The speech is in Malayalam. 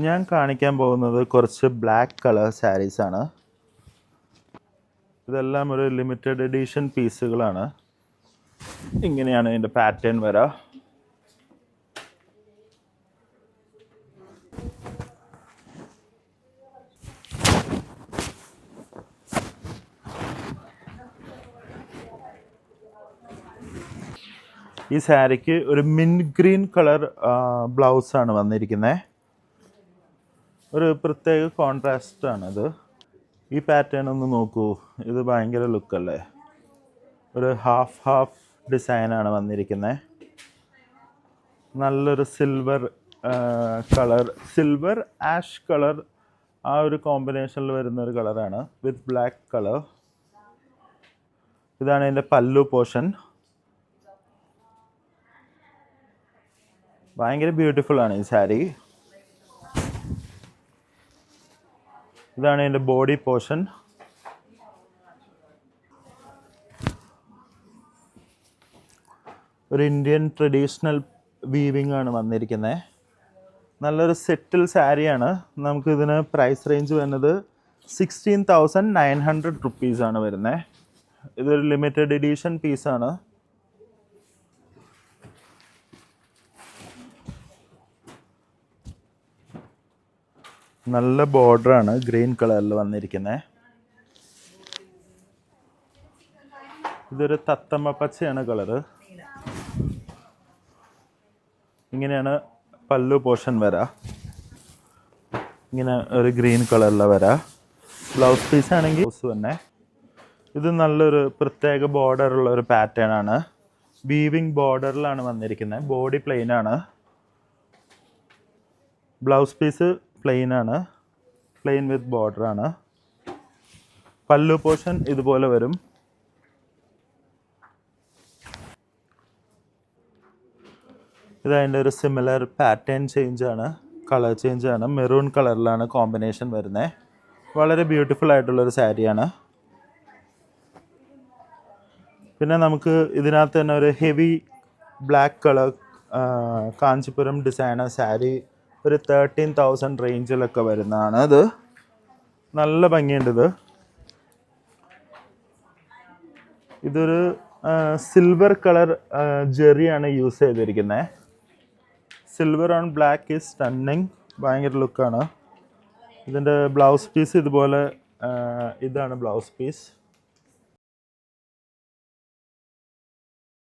ഞാൻ കാണിക്കാൻ പോകുന്നത് കുറച്ച് ബ്ലാക്ക് കളർ സാരീസാണ്. ഇതെല്ലാം ഒരു ലിമിറ്റഡ് എഡിഷൻ പീസുകളാണ്. ഇങ്ങനെയാണ് ഇതിൻ്റെ പാറ്റേൺ വരാ. ഈ സാരിക്ക് ഒരു മിൻറ്റ് ഗ്രീൻ കളർ ബ്ലൗസാണ് വന്നിരിക്കുന്നത്. ഒരു പ്രത്യേക കോൺട്രാസ്റ്റ് ആണത്. ഈ പാറ്റേൺ ഒന്ന് നോക്കൂ, ഇത് ഭയങ്കര ലുക്കല്ലേ. ഒരു ഹാഫ് ഡിസൈനാണ് വന്നിരിക്കുന്നത്. നല്ലൊരു silver colour, silver ash colour, ആ ഒരു കോമ്പിനേഷനിൽ വരുന്നൊരു കളറാണ് വിത്ത് ബ്ലാക്ക് കളർ. ഇതാണ് ഇതിൻ്റെ പല്ലു പോർഷൻ. ഭയങ്കര ബ്യൂട്ടിഫുൾ ആണ് ഈ സാരി. ഇതാണ് ഇതിൻ്റെ ബോഡി പോർഷൻ. ഒരു ഇന്ത്യൻ ട്രഡീഷണൽ വീവിംഗ് ആണ് വന്നിരിക്കുന്നത്. നല്ലൊരു സെറ്റിൽ സാരിയാണ്. നമുക്കിതിന് പ്രൈസ് റേഞ്ച് വരുന്നത് 16,900 റുപ്പീസാണ് വരുന്നത്. ഇതൊരു ലിമിറ്റഡ് എഡിഷൻ പീസാണ്. നല്ല ബോർഡറാണ് ഗ്രീൻ കളറിൽ വന്നിരിക്കുന്നത്. ഇതൊരു തത്തമ്മ പച്ചയാണ് കളറ്. ഇങ്ങനെയാണ് പല്ലു പോർഷൻ വരാ. ഇങ്ങനെ ഒരു ഗ്രീൻ കളറിൽ വരാ. ബ്ലൗസ് പീസ് ആണെങ്കിൽ ബ്ലൗസ് തന്നെ. ഇത് നല്ലൊരു പ്രത്യേക ബോർഡറുള്ള ഒരു പാറ്റേൺ ആണ്. വീവിങ് ബോർഡറിലാണ് വന്നിരിക്കുന്നത്. ബോഡി പ്ലെയിൻ ആണ്. ബ്ലൗസ് പീസ് പ്ലെയിൻ ആണ്, പ്ലെയിൻ വിത്ത് ബോർഡർ ആണ്. പല്ലു പോർഷൻ ഇതുപോലെ വരും. ഇതതിൻ്റെ ഒരു സിമിലർ പാറ്റേൺ ചേഞ്ച് ആണ്, കളർ ചേഞ്ച് ആണ്. മെറൂൺ കളറിലാണ് കോമ്പിനേഷൻ വരുന്നത്. വളരെ ബ്യൂട്ടിഫുൾ ആയിട്ടുള്ളൊരു സാരിയാണ്. പിന്നെ നമുക്ക് ഇതിനകത്ത് തന്നെ ഒരു heavy black colour Kanchipuram designer sari ഒരു 13,000 റേഞ്ചിലൊക്കെ വരുന്നതാണ്. അത് നല്ല ഭംഗിയുണ്ട്. ഇതൊരു സിൽവർ കളർ ജെറിയാണ് യൂസ് ചെയ്തിരിക്കുന്നത്. Silver on black is stunning. ഭയങ്കര ലുക്കാണ്. ഇതിൻ്റെ ബ്ലൗസ് പീസ് ഇതുപോലെ, ഇതാണ് ബ്ലൗസ് പീസ്.